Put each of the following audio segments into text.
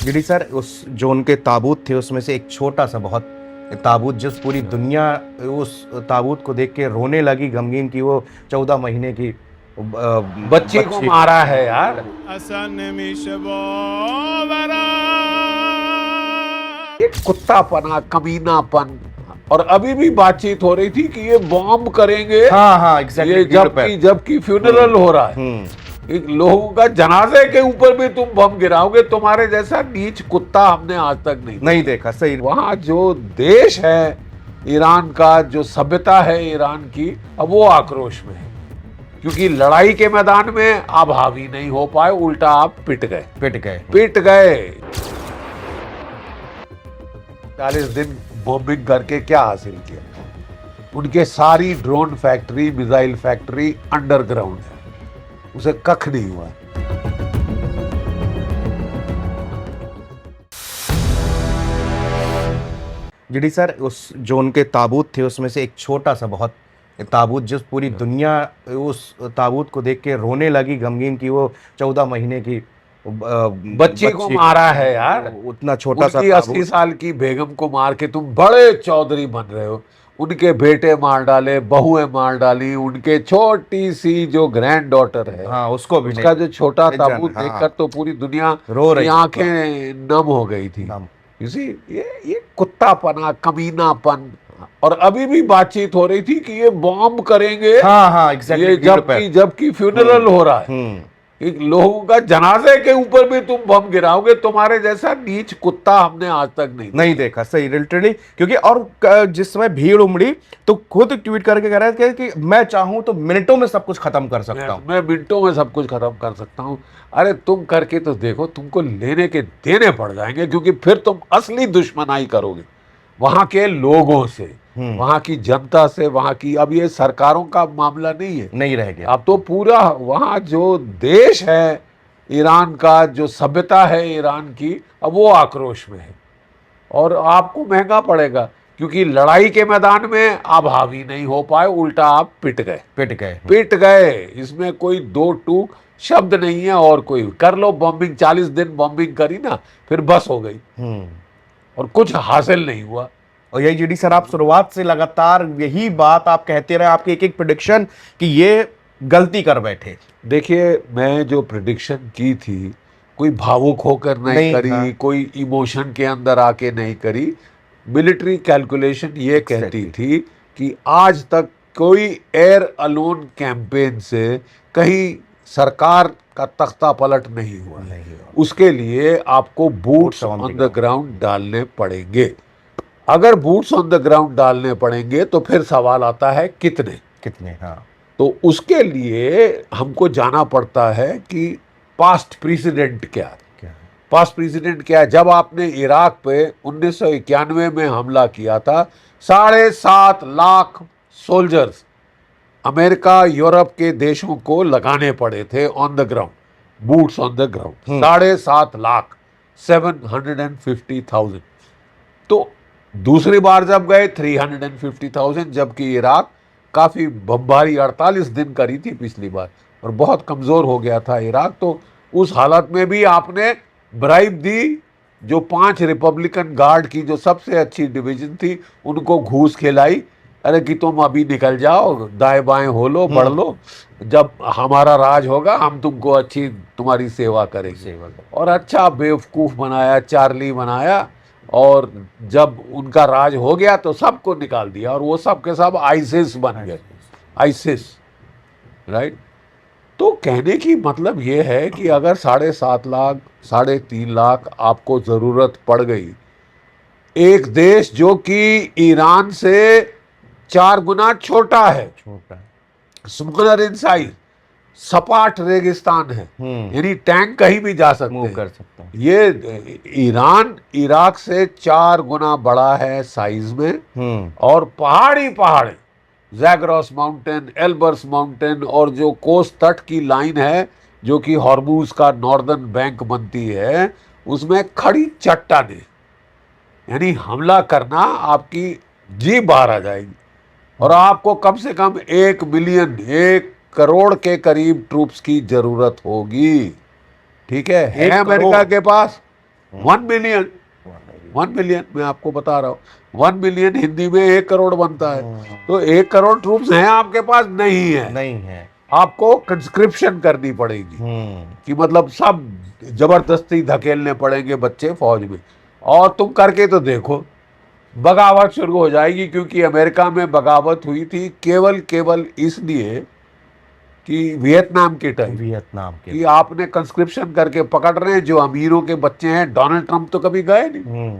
जी sir, उस जो उनके ताबूत थे उसमें से एक छोटा सा बहुत ताबूत, जिस पूरी दुनिया उस ताबूत को देख के रोने लगी गमगीन की वो 14 महीने की बच्ची को बच्ची। मारा है यार। ये कुत्तापना, कमीनापन। और अभी भी बातचीत हो रही थी कि ये बॉम्ब करेंगे। हाँ हाँ एग्जैक्टली, ये जबकि फ्यूनरल हो रहा है, एक लोगों का जनाजे के ऊपर भी तुम बम गिराओगे। तुम्हारे जैसा नीच कुत्ता हमने आज तक नहीं देखा। सही। वहां जो देश है ईरान का, जो सभ्यता है ईरान की, अब वो आक्रोश में है, क्योंकि लड़ाई के मैदान में आप हावी नहीं हो पाए, उल्टा आप पिट गए। 40 दिन बॉम्बिंग करके क्या हासिल किया? उनके सारी drone factory, missile factory underground है, उसे कख नहीं हुआ। जी सर, उस जो उनके ताबूत थे उसमें से एक छोटा सा बहुत ताबूत, जिस पूरी दुनिया उस ताबूत को देख के रोने लगी गमगीन की वो 14 महीने की बच्ची को मारा है यार। उतना छोटा सा उनकी 80 साल की बेगम को मार के तुम बड़े चौधरी बन रहे हो। उनके बेटे मार डाले, बहुएं मार डाली, उनके छोटी सी जो ग्रैंड डॉटर है, हाँ उसको भी उसका जो छोटा ताबूत हाँ, देखकर तो पूरी दुनिया रो रही, आंखें नम हो गई थी। ये कुत्तापना, कमीनापन। और अभी भी बातचीत हो रही थी कि ये बॉम्ब करेंगे। हाँ हाँ एग्जैक्टली, ये जबकि फ्यूनरल हो रहा है, एक लोगों का जनाजे के ऊपर भी तुम बम गिराओगे। तुम्हारे जैसा नीच कुत्ता हमने आज तक नहीं देखा। सही, लिटरली। क्योंकि और जिस समय भीड़ उमड़ी तो खुद ट्वीट करके कह रहा है कि मैं चाहूं तो मिनटों में सब कुछ खत्म कर सकता हूं। मैं मिनटों में सब कुछ खत्म कर सकता हूं। अरे तुम करके तो देखो, तुमको लेने के देने पड़ जाएंगे, क्योंकि फिर तुम असली दुश्मनाई करोगे वहां के लोगों से, वहां की जनता से, वहां की। अब ये सरकारों का मामला नहीं रह गया। अब तो पूरा वहां जो देश है ईरान का, जो सभ्यता है ईरान की, अब वो आक्रोश में है। और आपको महंगा पड़ेगा, क्योंकि लड़ाई के मैदान में आप हावी नहीं हो पाए, उल्टा आप पिट गए। इसमें कोई दो टूक शब्द नहीं है। और कोई कर लो बॉम्बिंग, 40 दिन बॉम्बिंग करी ना, फिर बस हो गई और कुछ हासिल नहीं हुआ। और यही जीडी सर, आप शुरुआत से लगातार यही बात आप कहते रहे, आपकी एक प्रेडिक्शन कि ये गलती कर बैठे। देखिए, मैं जो प्रेडिक्शन की थी, कोई भावुक होकर नहीं करी, कोई इमोशन के अंदर आके नहीं करी। मिलिट्री कैलकुलेशन ये कहती थी कि आज तक कोई एयर अलोन कैंपेन से कहीं सरकार का तख्ता पलट नहीं हुआ। उसके लिए आपको बूट्स ऑन द ग्राउंड डालने पड़ेंगे। अगर बूट्स ऑन द ग्राउंड डालने पड़ेंगे तो फिर सवाल आता है कितने। हाँ, तो उसके लिए हमको जाना पड़ता है कि पास्ट प्रेसिडेंट क्या है। जब आपने इराक पे 1991 में हमला किया था, 7.5 लाख सोल्जर्स अमेरिका, यूरोप के देशों को लगाने पड़े थे on the ground, boots on the ground. 7.5 lakh, 750,000। तो दूसरी बार जब गए 350,000, जबकि इराक काफी बमबारी 48 दिन करी थी पिछली बार, और बहुत कमजोर हो गया था इराक। तो उस हालत में भी आपने ब्राइब दी। जो 5 रिपब्लिकन गार्ड की जो सबसे अच्छी डिवीजन थी, उनको घूस खिलाई। अरे कि तुम अभी निकल जाओ, दाएं बाएं हो लो, बढ़ लो, जब हमारा राज होगा हम तुमको अच्छी तुम्हारी सेवा करेंगे। और अच्छा बेवकूफ बनाया, चार्ली बनाया। और जब उनका राज हो गया तो सबको निकाल दिया, और वो सब के सब आईसिस बन गए। राइट। तो कहने की मतलब ये है कि अगर 7.5 लाख, 3.5 लाख आपको जरूरत पड़ गई, एक देश जो कि ईरान से 4 गुना छोटा है, स्मॉलर इन साइज, सपाट रेगिस्तान है, यानी टैंक कहीं भी जा सकते हैं। ये ईरान इराक से 4 गुना बड़ा है साइज में। और पहाड़ी जैग्रोस माउंटेन, एल्बर्स माउंटेन, और जो कोस्ट तट की लाइन है जो कि हॉर्मूज का नॉर्दर्न बैंक बनती है, उसमें खड़ी चट्टानें, यानी हमला करना आपकी जी बाहर आ जाएगी। और आपको कम से कम 1 मिलियन, 1 करोड़ के करीब ट्रूप्स की जरूरत होगी। ठीक है अमेरिका के पास, 1 मिलियन, 1 मिलियन मैं आपको बता रहा हूँ, 1 मिलियन हिंदी में 1 करोड़ बनता है। तो 1 करोड़ ट्रूप्स हैं आपके पास? नहीं है। नहीं है। आपको कंस्क्रिप्शन करनी पड़ेगी कि मतलब सब जबरदस्ती धकेलने पड़ेंगे बच्चे फौज में। और तुम करके तो देखो, बगावत शुरू हो जाएगी, क्योंकि अमेरिका में बगावत हुई थी केवल केवल इसलिए कि वियतनाम के टाइम वियतनाम के। कि आपने कंस्क्रिप्शन करके पकड़ रहे हैं जो अमीरों के बच्चे हैं। डोनाल्ड ट्रंप तो कभी गए नहीं,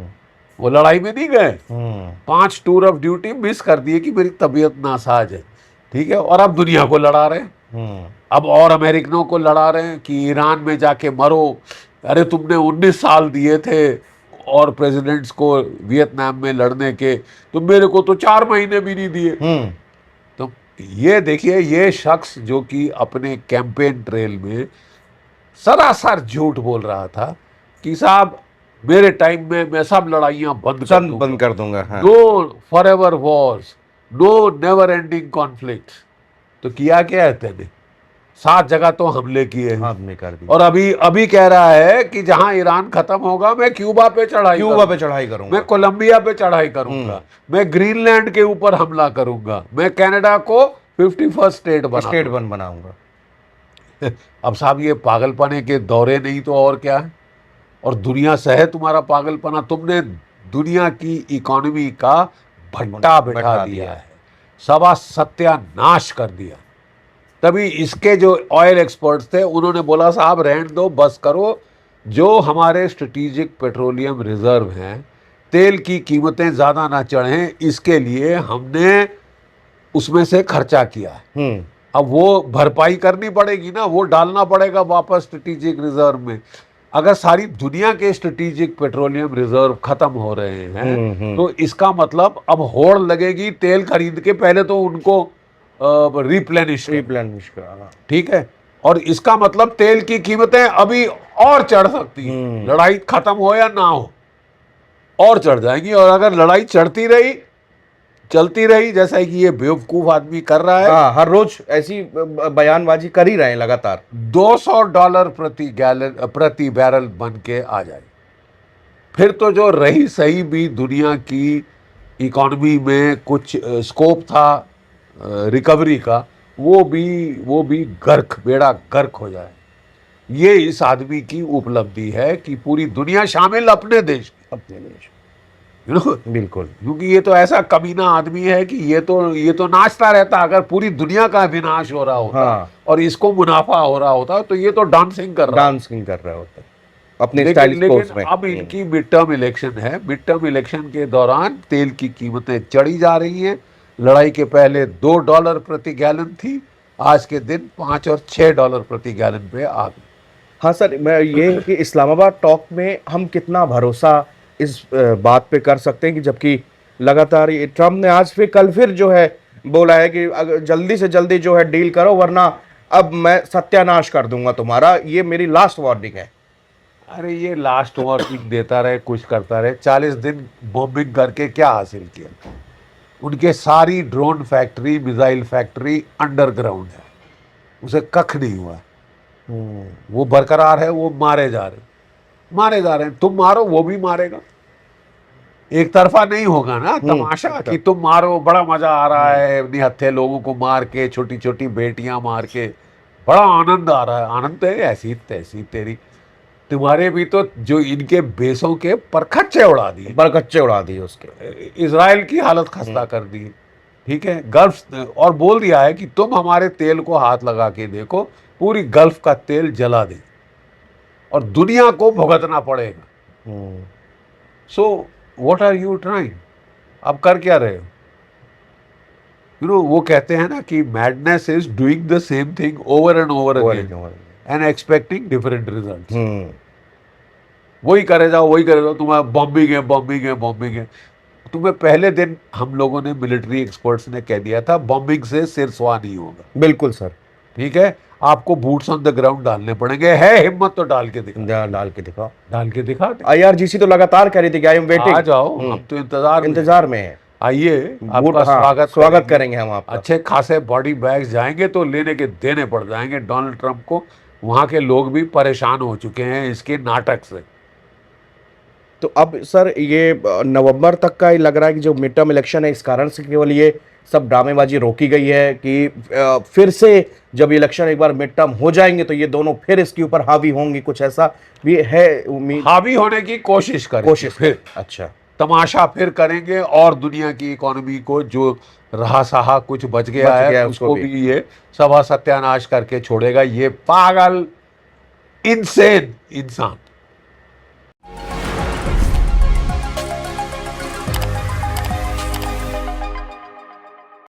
वो लड़ाई में नहीं गए, 5 टूर ऑफ ड्यूटी मिस कर दिए कि मेरी तबीयत नासाज है, ठीक है। और अब दुनिया को लड़ा रहे हैं, अब और अमेरिकनों को लड़ा रहे हैं कि ईरान में जाके मरो। अरे तुमने 19 साल दिए थे और प्रेसिडेंट्स को वियतनाम में लड़ने के, तो मेरे को तो 4 महीने भी नहीं दिए। तो ये देखिए, ये शख्स जो कि अपने कैंपेन ट्रेल में सरासर झूठ बोल रहा था कि साहब मेरे टाइम में मैं सब लड़ाइयां बंद कर दूंगा। हाँ। No forever wars, no never ending conflicts. तो किया क्या है तेने? 7 जगह तो हमले किए हैं। हमने कर दी। और अभी अभी कह रहा है कि जहां ईरान खत्म होगा मैं क्यूबा पे चढ़ाई करूंगा, मैं कोलंबिया पे चढ़ाई करूंगा, मैं ग्रीनलैंड के ऊपर हमला करूंगा, मैं कनाडा को 51st स्टेट बनाऊंगा। अब साहब ये पागलपने के दौरे नहीं तो और क्या है। और दुनिया सहे तुम्हारा पागलपना। तुमने दुनिया की इकोनॉमी का भट्टा बैठा दिया है, सवा सत्यानाश कर दिया। तभी इसके जो ऑयल एक्सपर्ट्स थे उन्होंने बोला साहब रहने दो, बस करो, जो हमारे स्ट्रेटेजिक पेट्रोलियम रिजर्व हैं, तेल की कीमतें ज़्यादा ना चढ़ें, इसके लिए हमने उसमें से खर्चा किया है। अब वो भरपाई करनी पड़ेगी ना, वो डालना पड़ेगा वापस स्ट्रेटेजिक रिजर्व में। अगर सारी दुनिया के स्ट्रेटेजिक पेट्रोलियम रिजर्व खत्म हो रहे हैं तो इसका मतलब अब होड़ लगेगी तेल खरीद के, पहले तो उनको रिप्लेनिश का। ठीक है। और इसका मतलब तेल की कीमतें अभी और चढ़ सकती हैं, लड़ाई खत्म हो या ना हो, और चढ़ जाएंगी। और अगर लड़ाई चलती रही जैसा कि ये बेवकूफ आदमी कर रहा है, हर रोज ऐसी बयानबाजी कर ही रहे हैं लगातार, $200 प्रति बैरल बन के आ जाए, फिर तो जो रही सही भी दुनिया की इकोनॉमी में कुछ स्कोप था रिकवरी का, वो भी बेड़ा गर्क हो जाए। ये इस आदमी की उपलब्धि है कि पूरी दुनिया शामिल अपने देश बिल्कुल। क्योंकि ये तो ऐसा कमीना आदमी है कि ये तो नाचता रहता। अगर पूरी दुनिया का विनाश हो रहा होता और इसको मुनाफा हो रहा होता तो ये तो डांसिंग कर रहा होता अपने लेकिन अब इनकी मिड टर्म इलेक्शन है। मिड टर्म इलेक्शन के दौरान तेल की कीमतें चढ़ी जा रही हैं। लड़ाई के पहले $2 प्रति गैलन थी, आज के दिन $5 और $6 प्रति गैलन पे आ गई। हाँ सर, मैं ये कि इस्लामाबाद टॉक में हम कितना भरोसा इस बात पे कर सकते हैं कि जबकि लगातार ये ट्रम्प ने आज फिर कल फिर जो है बोला है कि अगर जल्दी से जल्दी जो है डील करो, वरना अब मैं सत्यानाश कर दूंगा तुम्हारा, ये मेरी लास्ट वार्निंग है। अरे ये लास्ट वार्निंग देता रहे, कुछ करता रहे, 40 दिन बॉम्बिंग करके क्या हासिल किया? उनके सारी drone factory, missile factory underground है, उसे कख नहीं हुआ। वो बरकरार है, वो मारे जा रहे हैं। तुम मारो, वो भी मारेगा। एक तरफा नहीं होगा ना तमाशा कि तुम मारो, बड़ा मजा आ रहा है निहत्थे लोगों को मार के, छोटी छोटी बेटियां मार के, बड़ा आनंद आ रहा है। आनंद है ऐसी तैसी तेरी, तुम्हारे भी तो जो इनके बेसों के परखच्चे उड़ा दिए उसके, इजराइल की हालत खस्ता कर दी, ठीक है। गल्फ और बोल दिया है कि तुम हमारे तेल को हाथ लगा के देखो, पूरी गल्फ का तेल जला दे और दुनिया को भुगतना पड़ेगा। So what are you trying? अब कर क्या रहे हो? वो कहते हैं ना कि madness is doing the same thing over and over again and expecting different results. वही करे जाओ, तुम्हारा बॉम्बिंग है। तुम्हें पहले दिन हम लोगों ने, मिलिट्री एक्सपर्ट्स ने कह दिया था, बॉम्बिंग से सिर सुहा नहीं होगा। बिल्कुल सर, ठीक है। आपको बूट्स ऑन द ग्राउंड डालने पड़ेंगे, है हिम्मत तो डाल के दिखा। IRGC तो लगातार कह रही थी कि आई एम वेटिंग, आ जाओ, हम तो इंतजार में है। आइए, आपका स्वागत करेंगे हम आपका। अच्छे खासे बॉडी बैग्स जाएंगे तो लेने के देने पड़ जाएंगे डोनाल्ड ट्रंप को। वहां के लोग भी परेशान हो चुके हैं इसके नाटक से। तो अब सर ये नवंबर तक का ही लग रहा है कि जो मिड टर्म इलेक्शन है इस कारण से केवल ये सब ड्रामेबाजी रोकी गई है कि फिर से जब इलेक्शन एक बार मिड टर्म हो जाएंगे तो ये दोनों फिर इसके ऊपर हावी होंगे, कुछ ऐसा भी है उम्मीद? हावी होने की कोशिश करेंगे, कोशिश फिर अच्छा। तमाशा फिर करेंगे और दुनिया की इकोनॉमी को जो रहा सहा कुछ बच गया बच गया है उसको उसको भी। भी ये सभा सत्यानाश करके छोड़ेगा, ये पागल इंसेन इंसान।